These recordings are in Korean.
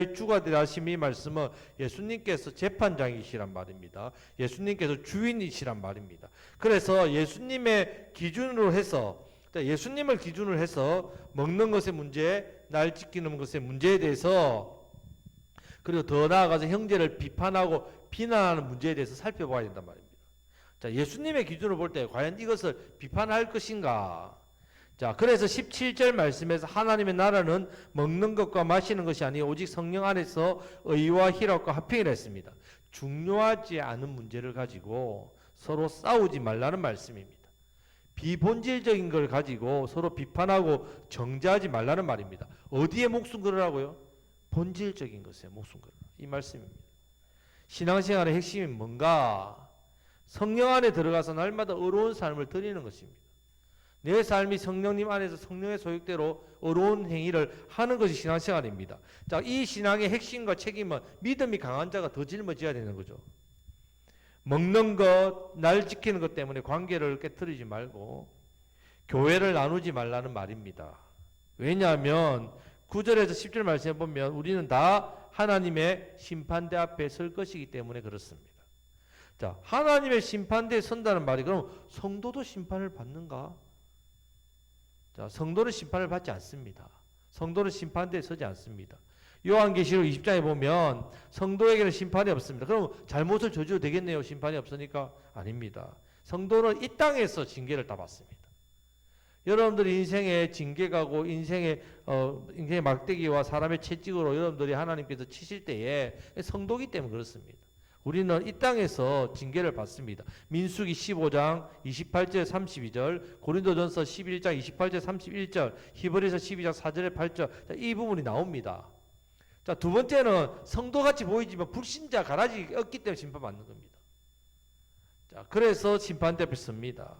주가 되라 하신 이 말씀은 예수님께서 재판장이시란 말입니다. 예수님께서 주인이시란 말입니다. 그래서 예수님의 기준으로 해서, 예수님을 기준으로 해서 먹는 것의 문제, 날 지키는 것의 문제에 대해서, 그리고 더 나아가서 형제를 비판하고 비난하는 문제에 대해서 살펴봐야 된단 말입니다. 자, 예수님의 기준으로 볼 때 과연 이것을 비판할 것인가? 자, 그래서 17절 말씀에서 하나님의 나라는 먹는 것과 마시는 것이 아니요 오직 성령 안에서 의와 희락과 화평이라 했습니다. 중요하지 않은 문제를 가지고 서로 싸우지 말라는 말씀입니다. 비본질적인 걸 가지고 서로 비판하고 정죄하지 말라는 말입니다. 어디에 목숨 걸으라고요? 본질적인 것에 목숨 걸으라. 이 말씀입니다. 신앙생활의 핵심이 뭔가? 성령 안에 들어가서 날마다 의로운 삶을 드리는 것입니다. 내 삶이 성령님 안에서 성령의 소욕대로 의로운 행위를 하는 것이 신앙생활입니다. 자, 이 신앙의 핵심과 책임은 믿음이 강한 자가 더 짊어져야 되는 거죠. 먹는 것, 날 지키는 것 때문에 관계를 깨뜨리지 말고 교회를 나누지 말라는 말입니다. 왜냐하면 9절에서 10절 말씀해 보면 우리는 다 하나님의 심판대 앞에 설 것이기 때문에 그렇습니다. 자, 하나님의 심판대에 선다는 말이 그럼 성도도 심판을 받는가? 자, 성도는 심판을 받지 않습니다. 성도는 심판대에 서지 않습니다. 요한계시록 20장에 보면 성도에게는 심판이 없습니다. 그럼 잘못을 저지르도 되겠네요. 심판이 없으니까? 아닙니다. 성도는 이 땅에서 징계를 다 받습니다. 여러분들이 인생의 징계가고 인생의 막대기와 사람의 채찍으로 여러분들이 하나님께서 치실 때에 성도기 때문에 그렇습니다. 우리는 이 땅에서 징계를 받습니다. 민수기 15장 28절 32절, 고린도전서 11장 28절 31절, 히브리서 12장 4절에 8절, 이 부분이 나옵니다. 자, 두 번째는 성도같이 보이지만 불신자 가라지 없기 때문에 심판받는 겁니다. 자, 그래서 심판대 앞에 섭니다.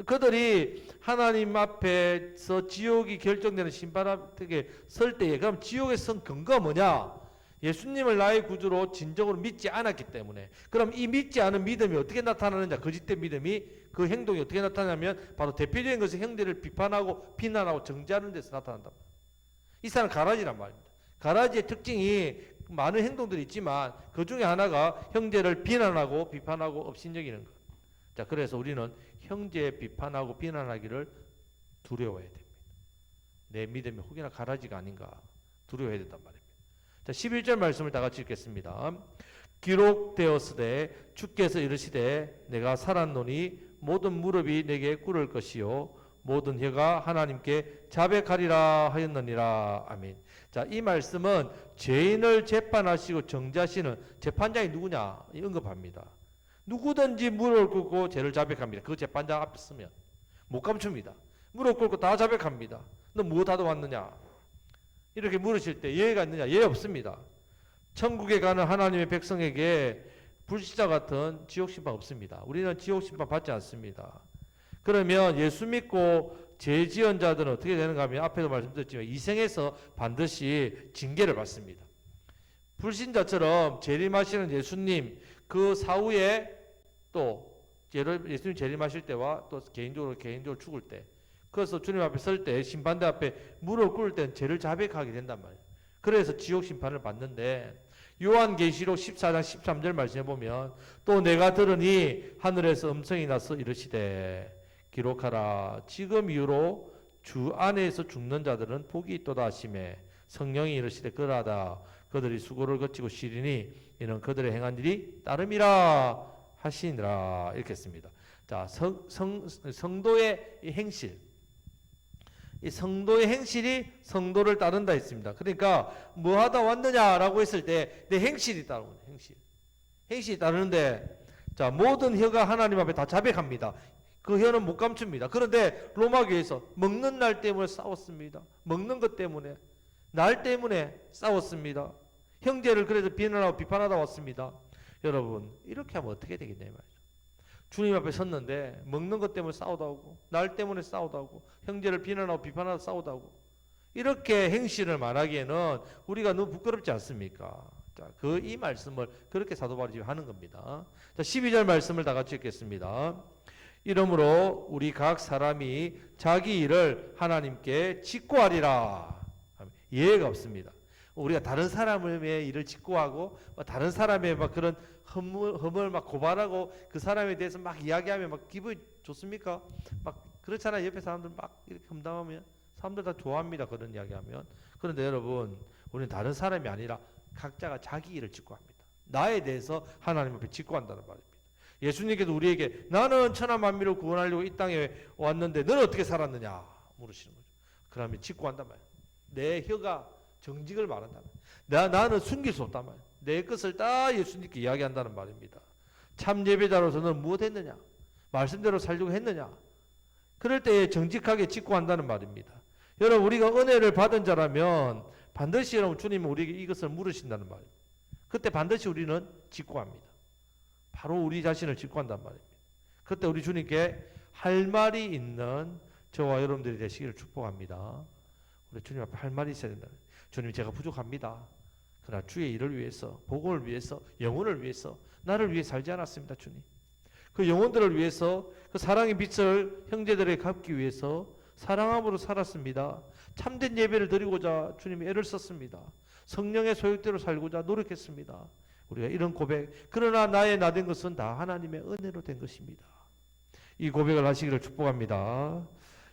그들이 하나님 앞에서 지옥이 결정되는 심판 앞에 설 때에 그럼 지옥에 선 근거가 뭐냐? 예수님을 나의 구주로 진정으로 믿지 않았기 때문에. 그럼 이 믿지 않은 믿음이 어떻게 나타나느냐? 거짓된 믿음이, 그 행동이 어떻게 나타나냐면 바로 대표적인 것은 형제를 비판하고 비난하고 정죄하는 데서 나타난다. 이 사람은 가라지란 말입니다. 가라지의 특징이 많은 행동들이 있지만 그 중에 하나가 형제를 비난하고 비판하고 업신여기는 것. 자, 그래서 우리는 형제 비판하고 비난하기를 두려워해야 됩니다. 내 믿음이 혹여나 가라지가 아닌가 두려워해야 된단 말입니다. 자, 11절 말씀을 다 같이 읽겠습니다. 기록되었으되 주께서 이르시되 내가 살았노니 모든 무릎이 내게 꿇을 것이요 모든 혀가 하나님께 자백하리라 하였느니라. 아멘. 자, 이 말씀은 죄인을 재판하시고 정죄하시는 재판장이 누구냐 언급합니다. 누구든지 무릎을 꿇고 죄를 자백합니다. 그 재판장 앞에 서면 못 감춥니다. 무릎 꿇고 다 자백합니다. 너 무엇 하다 왔느냐? 이렇게 물으실 때 예의가 있느냐? 예, 없습니다. 천국에 가는 하나님의 백성에게 불신자 같은 지옥심판 없습니다. 우리는 지옥심판 받지 않습니다. 그러면 예수 믿고 죄 지은 자들은 어떻게 되는가 하면 앞에도 말씀드렸지만 이생에서 반드시 징계를 받습니다. 불신자처럼 재림하시는 예수님 그 사후에 또 예수님 재림하실 때와 또 개인적으로 죽을 때 그래서 주님 앞에 설 때 심판대 앞에 무릎 꿇을 때는 죄를 자백하게 된단 말이에요. 그래서 지옥 심판을 받는데 요한계시록 14장 13절 말씀해 보면 또 내가 들으니 하늘에서 음성이 나서 이르시되 기록하라 지금 이후로 주 안에서 죽는 자들은 복이 있도다 하시매 성령이 이르시되 그러하다 그들이 수고를 거치고 쉬리니 이는 그들의 행한 일이 따름이라 하시니라 이렇게 했습니다. 자, 성도의 행실 이 성도의 행실이 성도를 따른다 했습니다. 그러니까 뭐 하다 왔느냐라고 했을 때 내 행실이 따르는 행실이 따르는데 자, 모든 혀가 하나님 앞에 다 자백합니다. 그 혀는 못 감춥니다. 그런데 로마교회에서 먹는 날 때문에 싸웠습니다. 먹는 것 때문에 날 때문에 싸웠습니다. 형제를 그래서 비난하고 비판하다 왔습니다. 여러분 이렇게 하면 어떻게 되겠냐 말이죠. 주님 앞에 섰는데 먹는 것 때문에 싸우다 오고 날 때문에 싸우다 오고 형제를 비난하고 비판하다 싸우다 오고 이렇게 행실을 말하기에는 우리가 너무 부끄럽지 않습니까? 자, 이 말씀을 그렇게 사도 바울이 하는 겁니다. 자, 12절 말씀을 다 같이 읽겠습니다. 이러므로 우리 각 사람이 자기 일을 하나님께 직고하리라. 예외가 없습니다. 우리가 다른 사람의 일을 직고하고 다른 사람의 막 그런 허물 막 고발하고 그 사람에 대해서 막 이야기하면 막 기분이 좋습니까? 막 그렇잖아요. 옆에 사람들 막 이렇게 험담하면 사람들 다 좋아합니다. 그런 이야기하면. 그런데 여러분, 우리는 다른 사람이 아니라 각자가 자기 일을 직고합니다. 나에 대해서 하나님 앞에 직고한다는 말입니다. 예수님께서 우리에게 나는 천하 만민을 구원하려고 이 땅에 왔는데 너는 어떻게 살았느냐 물으시는 거죠. 그러면 직고한단 말이에요. 내 혀가 정직을 말한다는 말이에요. 나는 숨길 수 없단 말이에요. 내 것을 다 예수님께 이야기한다는 말입니다. 참 예배자로서 너는 무엇 했느냐? 말씀대로 살려고 했느냐? 그럴 때 정직하게 직고한다는 말입니다. 여러분, 우리가 은혜를 받은 자라면 반드시 여러분 주님은 우리에게 이것을 물으신다는 말입니다. 그때 반드시 우리는 직고합니다. 바로 우리 자신을 직고한단 말입니다. 그때 우리 주님께 할 말이 있는 저와 여러분들이 되시기를 축복합니다. 우리 주님 앞에 할 말이 있어야 된다. 주님, 제가 부족합니다. 그러나 주의 일을 위해서, 복음을 위해서, 영혼을 위해서, 나를 위해 살지 않았습니다. 주님, 그 영혼들을 위해서, 그 사랑의 빛을 형제들에게 갚기 위해서 사랑함으로 살았습니다. 참된 예배를 드리고자 주님이 애를 썼습니다. 성령의 소욕대로 살고자 노력했습니다. 우리가 이런 고백, 그러나 나의 나된 것은 다 하나님의 은혜로 된 것입니다. 이 고백을 하시기를 축복합니다.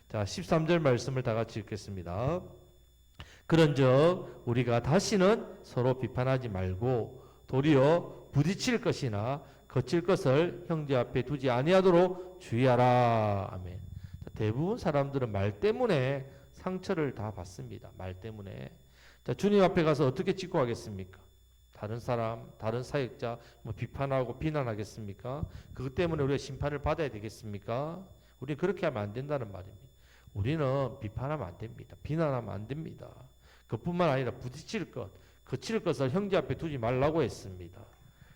자, 13절 말씀을 다 같이 읽겠습니다. 그런즉 우리가 다시는 서로 비판하지 말고 도리어 부딪힐 것이나 거칠 것을 형제 앞에 두지 아니하도록 주의하라. 아멘. 자, 대부분 사람들은 말 때문에 상처를 다 받습니다. 말 때문에. 자, 주님 앞에 가서 어떻게 직고하겠습니까? 다른 사람, 다른 사역자 뭐 비판하고 비난하겠습니까? 그것 때문에 우리가 심판을 받아야 되겠습니까? 우리는 그렇게 하면 안 된다는 말입니다. 우리는 비판하면 안 됩니다. 비난하면 안 됩니다. 그뿐만 아니라 부딪힐 것, 거칠 것을 형제 앞에 두지 말라고 했습니다.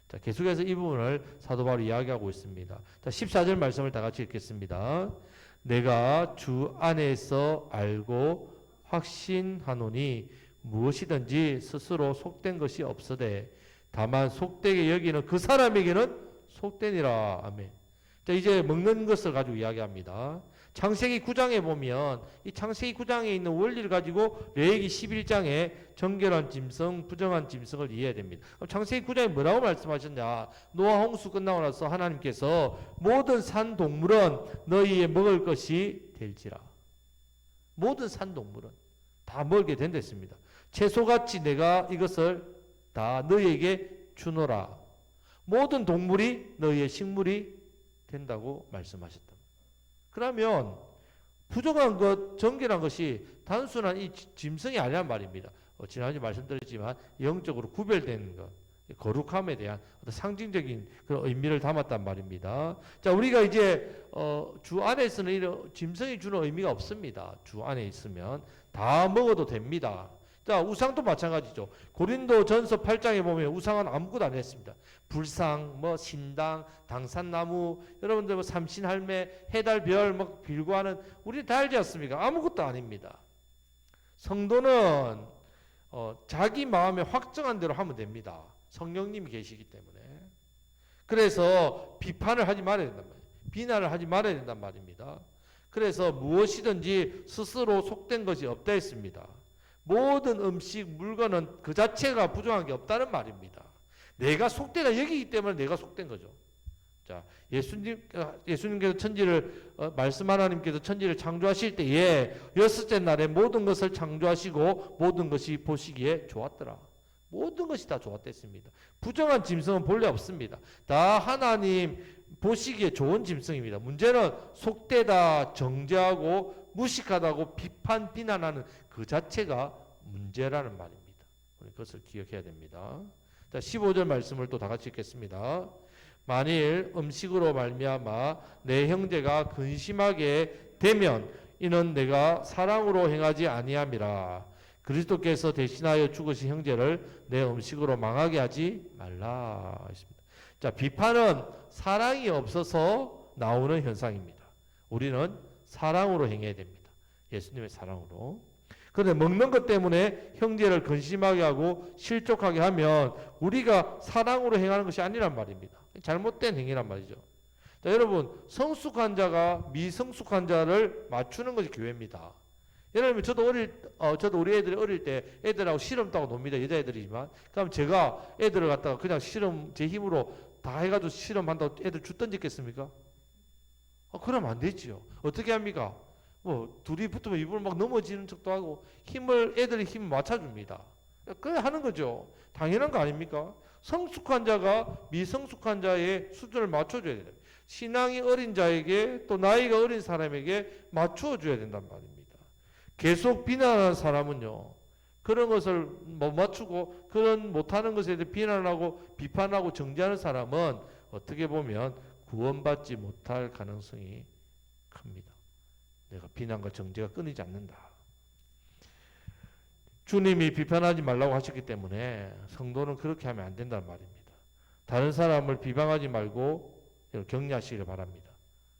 자, 계속해서 이 부분을 사도 바울이 이야기하고 있습니다. 자, 14절 말씀을 다 같이 읽겠습니다. 내가 주 안에서 알고 확신하노니 무엇이든지 스스로 속된 것이 없으되 다만 속되게 여기는 그 사람에게는 속되니라. 아멘. 자, 이제 먹는 것을 가지고 이야기합니다. 창세기 9장에 보면 이 창세기 9장에 있는 원리를 가지고 레위기 11장에 정결한 짐승, 부정한 짐승을 이해해야 됩니다. 그럼 창세기 9장에 뭐라고 말씀하셨냐? 노아 홍수 끝나고 나서 하나님께서 모든 산 동물은 너희의 먹을 것이 될지라. 모든 산 동물은 다 먹게 된다 했습니다. 채소같이 내가 이것을 다 너희에게 주노라. 모든 동물이 너희의 식물이 된다고 말씀하셨다. 그러면 부정한 것, 정결한 것이 단순한 이 짐승이 아니란 말입니다. 지난주에 말씀드렸지만 영적으로 구별된 것, 거룩함에 대한 어떤 상징적인 그런 의미를 담았단 말입니다. 자, 우리가 이제 주 안에서는 이런 짐승이 주는 의미가 없습니다. 주 안에 있으면 다 먹어도 됩니다. 자, 우상도 마찬가지죠. 고린도 전서 8장에 보면 우상은 아무것도 안 했습니다. 불상, 뭐 신당, 당산나무, 여러분들 뭐 삼신할매, 해달별 뭐 빌고 하는 우리 다 알지 않습니까? 아무것도 아닙니다. 성도는 자기 마음에 확정한 대로 하면 됩니다. 성령님이 계시기 때문에. 그래서 비판을 하지 말아야 된단 말이에요. 비난을 하지 말아야 된단 말입니다. 그래서 무엇이든지 스스로 속된 것이 없다 했습니다. 모든 음식, 물건은 그 자체가 부정한 게 없다는 말입니다. 내가 속되다 여기기 때문에 내가 속된 거죠. 자, 예수님께서 천지를 말씀 하나님께서 천지를 창조하실 때에 여섯째 날에 모든 것을 창조하시고 모든 것이 보시기에 좋았더라. 모든 것이 다 좋았댔습니다. 부정한 짐승은 본래 없습니다. 다 하나님 보시기에 좋은 짐승입니다. 문제는 속되다, 정죄하고 무식하다고 비판, 비난하는 그 자체가 문제라는 말입니다. 우리 그것을 기억해야 됩니다. 자, 15절 말씀을 또 다 같이 읽겠습니다. 만일 음식으로 말미암아 내 형제가 근심하게 되면 이는 내가 사랑으로 행하지 아니함이라. 그리스도께서 대신하여 죽으신 형제를 내 음식으로 망하게 하지 말라 했습니다. 자, 비판은 사랑이 없어서 나오는 현상입니다. 우리는 사랑으로 행해야 됩니다. 예수님의 사랑으로. 그런데 먹는 것 때문에 형제를 근심하게 하고 실족하게 하면 우리가 사랑으로 행하는 것이 아니란 말입니다. 잘못된 행위란 말이죠. 자, 여러분, 성숙한 자가 미성숙한 자를 맞추는 것이 교회입니다. 예를 들면 저도 우리 애들이 어릴 때 애들하고 씨름 따고 놉니다. 여자애들이지만. 그럼 제가 애들을 갖다가 그냥 씨름 제 힘으로 다 해가지고 씨름한다고 애들 주 던지겠습니까? 그러면 안 되지요. 어떻게 합니까? 뭐 둘이 붙으면 이불 막 넘어지는 척도 하고 애들이 힘을 맞춰줍니다. 그래 하는 거죠. 당연한 거 아닙니까? 성숙한 자가 미성숙한 자의 수준을 맞춰줘야 돼요. 신앙이 어린 자에게 또 나이가 어린 사람에게 맞춰줘야 된단 말입니다. 계속 비난하는 사람은요, 그런 것을 못 맞추고 그런 못하는 것에 대해 비난하고 비판하고 정죄하는 사람은 어떻게 보면 구원받지 못할 가능성이 큽니다. 내가 비난과 정죄가 끊이지 않는다. 주님이 비판하지 말라고 하셨기 때문에 성도는 그렇게 하면 안 된다는 말입니다. 다른 사람을 비방하지 말고 격려하시길 바랍니다.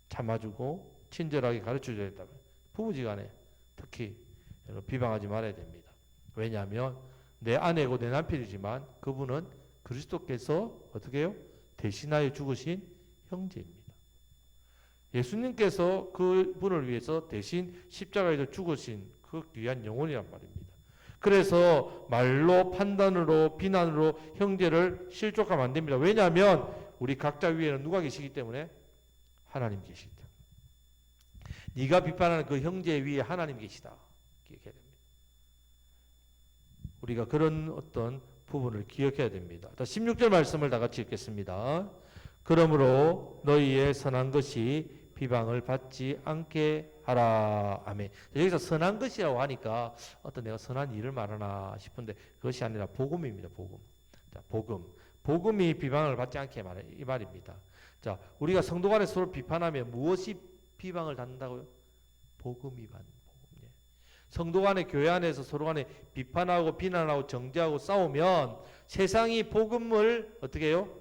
참아주고 친절하게 가르쳐줘야 된다. 부부지간에 특히 비방하지 말아야 됩니다. 왜냐하면 내 아내고 내 남편이지만 그분은 그리스도께서 어떻게 해요? 대신하여 죽으신 형제입니다. 예수님께서 그분을 위해서 대신 십자가에서 죽으신 그 귀한 영혼이란 말입니다. 그래서 말로 판단으로 비난으로 형제를 실족하면 안 됩니다. 왜냐하면 우리 각자 위에는 누가 계시기 때문에 하나님 계시기 때문에. 네가 비판하는 그 형제 위에 하나님 계시다. 기억해야 됩니다. 우리가 그런 어떤 부분을 기억해야 됩니다. 16절 말씀을 다 같이 읽겠습니다. 그러므로 너희의 선한 것이 비방을 받지 않게 하라. 아멘. 여기서 선한 것이라고 하니까 어떤 내가 선한 일을 말하나 싶은데 그것이 아니라 복음입니다. 복음. 자, 복음. 복음이 비방을 받지 않게 이 말입니다. 자, 우리가 성도 간에 서로 비판하면 무엇이 비방을 받는다고요? 복음이 받는 복음. 예. 성도 간에 교회 안에서 서로 간에 비판하고 비난하고 정죄하고 싸우면 세상이 복음을 어떻게 해요?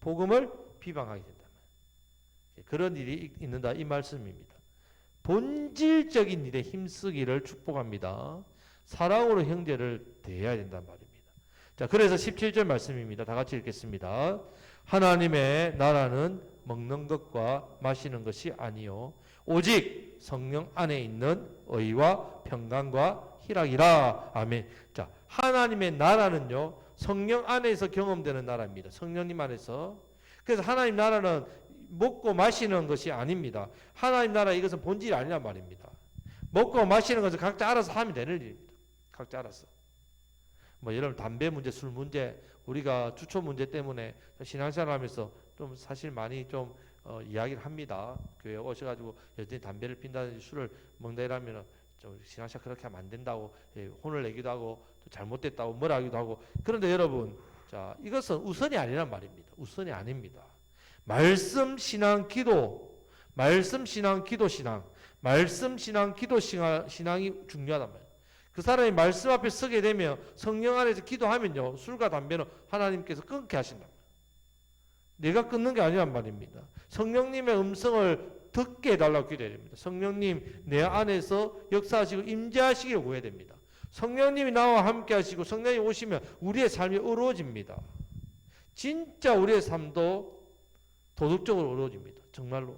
복음을 비방하게 된다. 그런 일이 있는다 이 말씀입니다. 본질적인 일에 힘쓰기를 축복합니다. 사랑으로 형제를 대해야 된단 말입니다. 자, 그래서 17절 말씀입니다. 다 같이 읽겠습니다. 하나님의 나라는 먹는 것과 마시는 것이 아니요 오직 성령 안에 있는 의와 평강과 희락이라. 아멘. 자, 하나님의 나라는요 성령 안에서 경험되는 나라입니다. 성령님 안에서. 그래서 하나님 나라는 먹고 마시는 것이 아닙니다. 하나님 나라 이것은 본질이 아니란 말입니다. 먹고 마시는 것은 각자 알아서 하면 되는 일입니다. 각자 알아서. 뭐 여러분 담배 문제, 술 문제, 우리가 주초 문제 때문에 신앙생활 하면서 좀 사실 많이 좀 이야기를 합니다. 교회에 오셔가지고 여전히 담배를 핀다든지 술을 먹다 이러면 좀 신앙생활 그렇게 하면 안 된다고 혼을 내기도 하고 또 잘못됐다고 뭐라 하기도 하고. 그런데 여러분, 자, 이것은 우선이 아니란 말입니다. 우선이 아닙니다. 말씀 신앙 기도, 말씀 신앙 기도 신앙, 말씀 신앙 기도 신앙이 중요하단 말이에요. 그 사람이 말씀 앞에 서게 되면 성령 안에서 기도하면요 술과 담배는 하나님께서 끊게 하신다. 내가 끊는 게 아니란 말입니다. 성령님의 음성을 듣게 해달라고 기도해야 됩니다. 성령님 내 안에서 역사하시고 임재하시기를 구해야 됩니다. 성령님이 나와 함께 하시고 성령이 오시면 우리의 삶이 어려워집니다. 진짜 우리의 삶도 도덕적으로 어려워집니다. 정말로.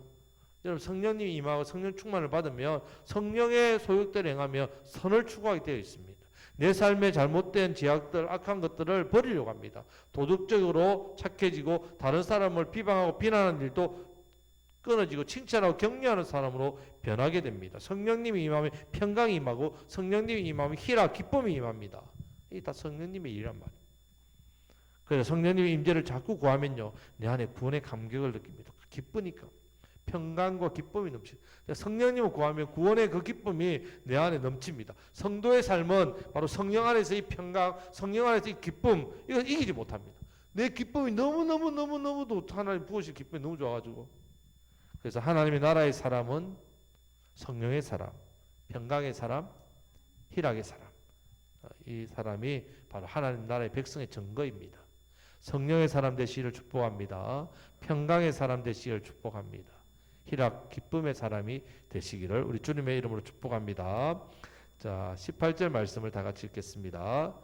여러분 성령님이 임하고 성령 충만을 받으면 성령의 소욕대로 행하며 선을 추구하게 되어 있습니다. 내 삶의 잘못된 제약들, 악한 것들을 버리려고 합니다. 도덕적으로 착해지고 다른 사람을 비방하고 비난하는 일도 끊어지고 칭찬하고 격려하는 사람으로 변하게 됩니다. 성령님이 임하면 평강이 임하고 성령님이 임하면 희락, 기쁨이 임합니다. 이게 다 성령님의 일이란 말이에요. 그래서 성령님의 임재를 자꾸 구하면요 내 안에 구원의 감격을 느낍니다. 기쁘니까 평강과 기쁨이 넘칩니다. 성령님을 구하면 구원의 그 기쁨이 내 안에 넘칩니다. 성도의 삶은 바로 성령 안에서 이 평강, 성령 안에서 이 기쁨, 이걸 이기지 못합니다. 내 기쁨이 너무너무너무너무도 하나님 부으신 기쁨이 너무 좋아가지고. 그래서 하나님의 나라의 사람은 성령의 사람, 평강의 사람, 희락의 사람. 이 사람이 바로 하나님 나라의 백성의 증거입니다. 성령의 사람 되시기를 축복합니다. 평강의 사람 되시기를 축복합니다. 희락, 기쁨의 사람이 되시기를 우리 주님의 이름으로 축복합니다. 자, 18절 말씀을 다 같이 읽겠습니다.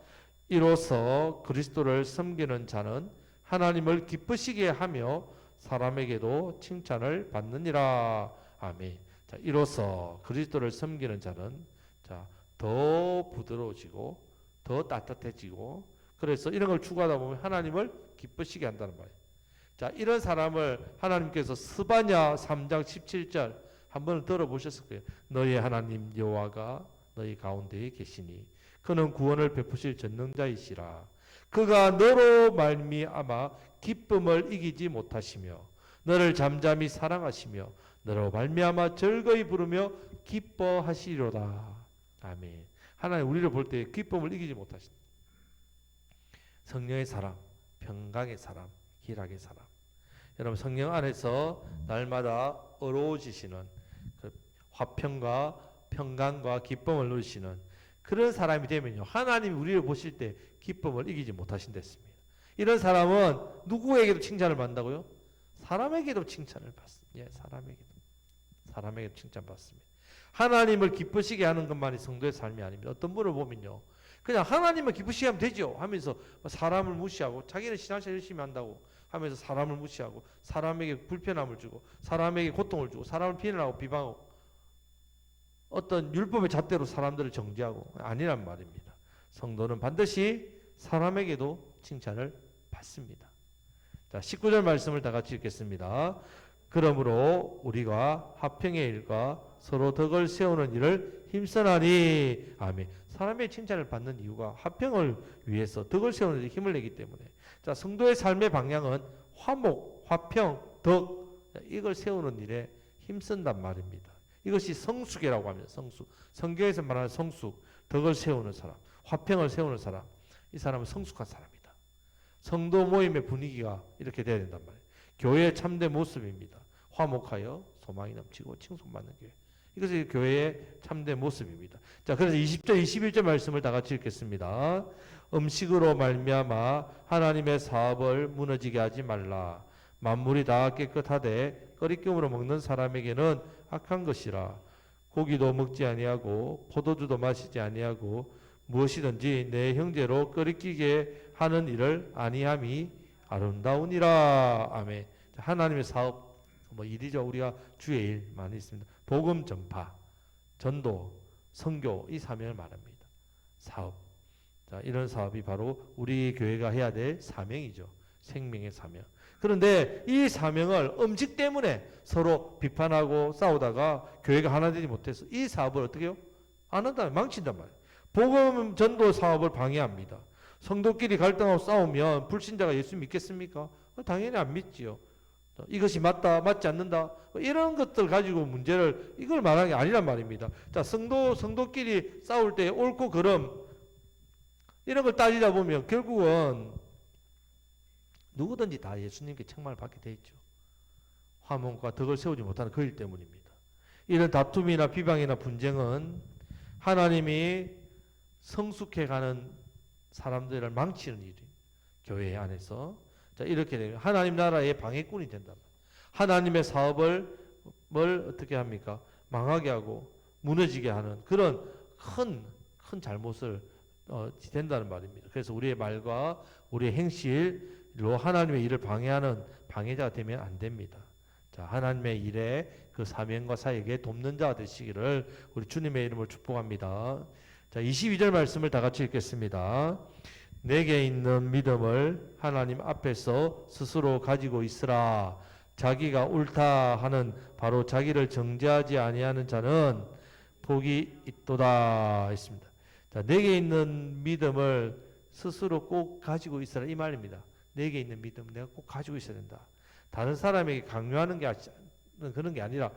이로써 그리스도를 섬기는 자는 하나님을 기쁘시게 하며 사람에게도 칭찬을 받느니라. 아멘. 자, 이로써 그리스도를 섬기는 자는, 자, 더 부드러워지고 더 따뜻해지고, 그래서 이런 걸 추구하다 보면 하나님을 기쁘시게 한다는 말이에요. 자, 이런 사람을 하나님께서 스바냐 3장 17절 한번 들어보셨을 거예요. 너희 하나님 여호와가 너희 가운데에 계시니 그는 구원을 베푸실 전능자이시라. 그가 너로 말미암아 기쁨을 이기지 못하시며 너를 잠잠히 사랑하시며 너로 말미암아 즐거이 부르며 기뻐하시리로다. 아멘. 하나님 우리를 볼 때 기쁨을 이기지 못하신다. 성령의 사람, 평강의 사람, 희락의 사람. 여러분 성령 안에서 날마다 어려워지시는 그 화평과 평강과 기쁨을 누리시는 그런 사람이 되면요, 하나님이 우리를 보실 때 기쁨을 이기지 못하신댔습니다. 이런 사람은 누구에게도 칭찬을 받는다고요? 사람에게도 칭찬을 받습니다. 예, 사람에게도 칭찬받습니다. 하나님을 기쁘시게 하는 것만이 성도의 삶이 아닙니다. 어떤 분을 보면요, 그냥 하나님을 기쁘시게 하면 되죠 하면서 사람을 무시하고, 자기는 신앙생활 열심히 한다고 하면서 사람을 무시하고, 사람에게 불편함을 주고, 사람에게 고통을 주고, 사람을 비난하고 비방하고, 어떤 율법의 잣대로 사람들을 정죄하고, 아니란 말입니다. 성도는 반드시 사람에게도 칭찬을 받습니다. 자, 19절 말씀을 다 같이 읽겠습니다. 그러므로 우리가 화평의 일과 서로 덕을 세우는 일을 힘쓰나니. 아멘. 사람의 칭찬을 받는 이유가 화평을 위해서 덕을 세우는 데 힘을 내기 때문에. 자, 성도의 삶의 방향은 화목, 화평, 덕, 이걸 세우는 일에 힘쓴단 말입니다. 이것이 성숙이라고 합니다. 성숙. 성경에서 말하는 성숙, 덕을 세우는 사람, 화평을 세우는 사람, 이 사람은 성숙한 사람이다. 성도 모임의 분위기가 이렇게 돼야 된단 말이에요. 교회의 참된 모습입니다. 화목하여 소망이 넘치고 칭송받는 교회. 이것이 교회의 참된 모습입니다. 자, 그래서 20절, 21절 말씀을 다 같이 읽겠습니다. 음식으로 말미암아 하나님의 사업을 무너지게 하지 말라. 만물이 다 깨끗하되 끓이김으로 먹는 사람에게는 악한 것이라. 고기도 먹지 아니하고 포도주도 마시지 아니하고 무엇이든지 내 형제로 끓이기게 하는 일을 아니함이 아름다우니라. 아멘. 하나님의 사업, 일이죠. 우리가 주의 일 많이 있습니다. 복음 전파, 전도, 선교, 이 사명을 말합니다. 사업. 자, 이런 사업이 바로 우리 교회가 해야 될 사명이죠. 생명의 사명. 그런데 이 사명을 음식 때문에 서로 비판하고 싸우다가 교회가 하나 되지 못해서 이 사업을 어떻게 해요? 안 한다면 망친단 말이에요. 복음 전도 사업을 방해합니다. 성도끼리 갈등하고 싸우면 불신자가 예수 믿겠습니까? 당연히 안 믿지요. 이것이 맞다, 맞지 않는다, 이런 것들 가지고 문제를, 이걸 말하는 게 아니란 말입니다. 자, 성도끼리 싸울 때 옳고 그름, 이런 걸 따지다 보면 결국은 누구든지 다 예수님께 책망을 받게 돼 있죠. 화목과 덕을 세우지 못하는 그 일 때문입니다. 이런 다툼이나 비방이나 분쟁은 하나님이 성숙해가는 사람들을 망치는 일이 교회 안에서. 자, 이렇게 되면 하나님 나라의 방해꾼이 된다. 하나님의 사업을 어떻게 합니까? 망하게 하고 무너지게 하는 그런 큰 잘못을 된다는 말입니다. 그래서 우리의 말과 우리의 행실로 하나님의 일을 방해하는 방해자가 되면 안 됩니다. 자, 하나님의 일에 그 사명과 사역에 돕는 자가 되시기를 우리 주님의 이름으로 축복합니다. 자, 22절 말씀을 다 같이 읽겠습니다. 내게 있는 믿음을 하나님 앞에서 스스로 가지고 있으라. 자기가 옳다 하는 바로 자기를 정죄하지 아니하는 자는 복이 있도다 했습니다. 자, 내게 있는 믿음을 스스로 꼭 가지고 있으라, 이 말입니다. 내게 있는 믿음 내가 꼭 가지고 있어야 된다. 다른 사람에게 강요하는 게 그런 게 아니라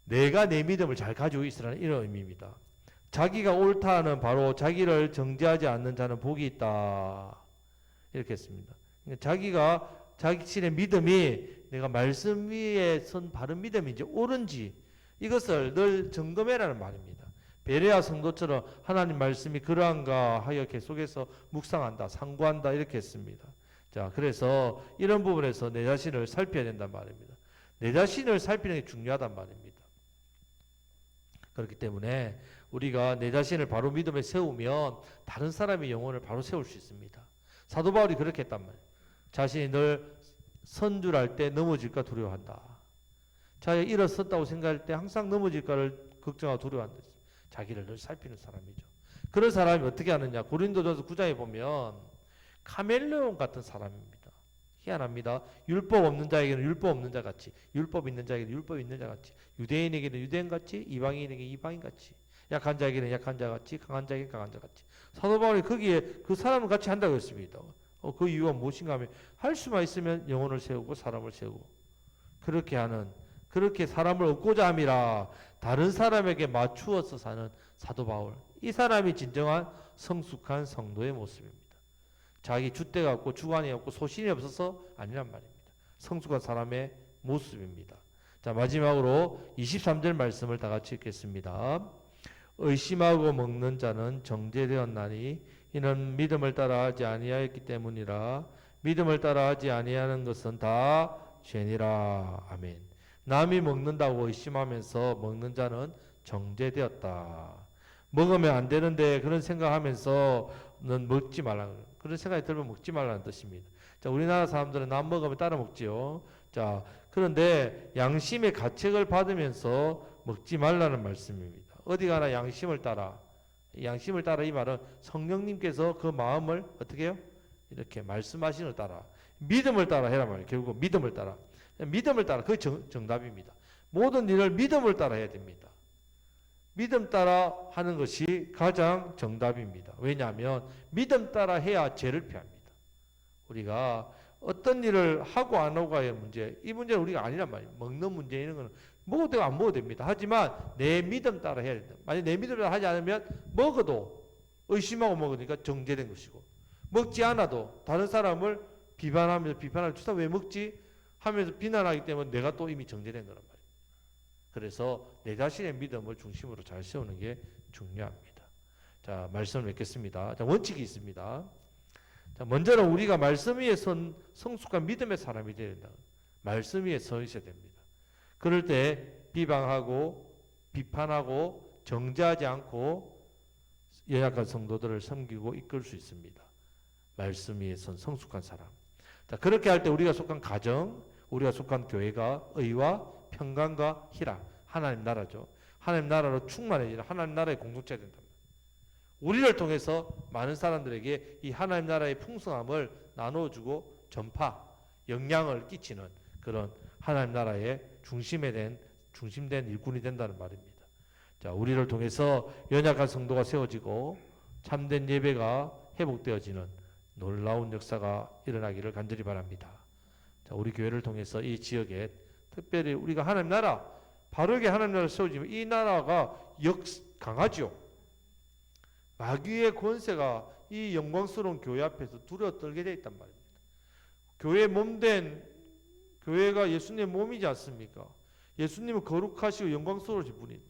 내가 내 믿음을 잘 가지고 있으라는 이런 의미입니다. 자기가 옳다 하는 바로 자기를 정죄하지 않는 자는 복이 있다, 이렇게 했습니다. 그러니까 자기가 자신의 믿음이 내가 말씀 위에 선 바른 믿음인지 옳은지 이것을 늘 점검해라는 말입니다. 베레아 성도처럼 하나님 말씀이 그러한가 하여 계속해서 묵상한다, 상고한다, 이렇게 했습니다. 자, 그래서 이런 부분에서 내 자신을 살펴야 된단 말입니다. 내 자신을 살피는 게 중요하단 말입니다. 그렇기 때문에 우리가 내 자신을 바로 믿음에 세우면 다른 사람의 영혼을 바로 세울 수 있습니다. 사도 바울이 그렇게 했단 말이에요. 자신이 늘 선줄할 때 넘어질까 두려워한다. 자기가 일어섰다고 생각할 때 항상 넘어질까를 걱정하고 두려워한다. 자기를 늘 살피는 사람이죠. 그런 사람이 어떻게 하느냐? 고린도전서 9장에 보면 카멜레온 같은 사람입니다. 희한합니다. 율법 없는 자에게는 율법 없는 자 같이, 율법 있는 자에게는 율법 있는 자 같이, 유대인에게는 유대인 같이, 이방인에게 이방인 같이, 약한 자에게는 약한 자 같이, 강한 자에게는 강한 자 같이. 사도 바울이 거기에 그 사람을 같이 한다고 했습니다. 그 이유가 무엇인가 하면 할 수만 있으면 영혼을 세우고 사람을 세우고 그렇게 하는, 그렇게 사람을 얻고자 함이라 다른 사람에게 맞추어서 사는 사도 바울. 이 사람이 진정한 성숙한 성도의 모습입니다. 자기 줏대가 없고 주관이 없고 소신이 없어서 아니란 말입니다. 성숙한 사람의 모습입니다. 자, 마지막으로 23절 말씀을 다 같이 읽겠습니다. 의심하고 먹는 자는 정죄되었나니 이는 믿음을 따라하지 아니하였기 때문이라. 믿음을 따라하지 아니하는 것은 다 죄니라. 아멘. 남이 먹는다고 의심하면서 먹는 자는 정죄되었다. 먹으면 안 되는데 그런 생각하면서는 먹지 말라. 그런 생각이 들면 먹지 말라는 뜻입니다. 자, 우리나라 사람들은 남 먹으면 따라 먹지요. 자, 그런데 양심의 가책을 받으면서 먹지 말라는 말씀입니다. 어디 가나 양심을 따라. 양심을 따라 이 말은 성령님께서 그 마음을 어떻게 해요? 이렇게 말씀하시는 따라. 믿음을 따라 해라 말이에요. 결국 믿음을 따라. 믿음을 따라. 그게 정답입니다. 모든 일을 믿음을 따라 해야 됩니다. 믿음 따라 하는 것이 가장 정답입니다. 왜냐하면 믿음 따라 해야 죄를 피합니다. 우리가 어떤 일을 하고 안 하고의 문제, 이 문제는 우리가 아니란 말이에요. 먹는 문제 이런 거는 먹어도 되고 안 먹어도 됩니다. 하지만 내 믿음 따라 해야 된다. 만약 내 믿음 따라 하지 않으면 먹어도 의심하고 먹으니까 정죄된 것이고, 먹지 않아도 다른 사람을 비판하면서 비판하면 주사 왜 먹지? 하면서 비난하기 때문에 내가 또 이미 정죄된 거란 말이에요. 그래서 내 자신의 믿음을 중심으로 잘 세우는 게 중요합니다. 자, 말씀을 맺겠습니다. 자, 원칙이 있습니다. 자, 먼저는 우리가 말씀 위에 선 성숙한 믿음의 사람이 되어야 된다. 말씀 위에 서 있어야 됩니다. 그럴 때 비방하고 비판하고 정죄하지 않고 연약한 성도들을 섬기고 이끌 수 있습니다. 말씀 위에 선 성숙한 사람. 자, 그렇게 할 때 우리가 속한 가정, 우리가 속한 교회가 의와 평강과 희락, 하나님 나라죠. 하나님 나라로 충만해지는 하나님 나라의 공동체가 된다. 우리를 통해서 많은 사람들에게 이 하나님 나라의 풍성함을 나눠주고 전파, 영향을 끼치는 그런 하나님 나라의 중심된 일꾼이 된다는 말입니다. 자, 우리를 통해서 연약한 성도가 세워지고 참된 예배가 회복되어지는 놀라운 역사가 일어나기를 간절히 바랍니다. 자, 우리 교회를 통해서 이 지역에 특별히 우리가 하나님 나라, 바르게 하나님 나라를 세워지면 이 나라가 강하죠. 마귀의 권세가 이 영광스러운 교회 앞에서 두려워 떨게 되어 있단 말입니다. 교회 몸된 교회가 예수님의 몸이지 않습니까? 예수님은 거룩하시고 영광스러우신 분입니다.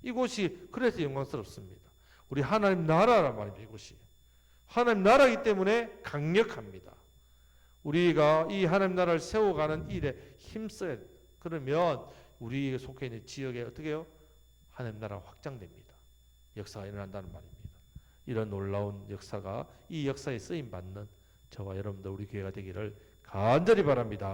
이곳이 그래서 영광스럽습니다. 우리 하나님 나라란 말입니다. 이곳이 하나님 나라이기 때문에 강력합니다. 우리가 이 하나님 나라를 세워가는 일에 힘써야 돼요. 그러면 우리 속해 있는 지역에 어떻게 해요? 하나님 나라가 확장됩니다. 역사가 일어난다는 말입니다. 이런 놀라운 역사가 이 역사에 쓰임받는 저와 여러분들 우리 교회가 되기를 간절히 바랍니다.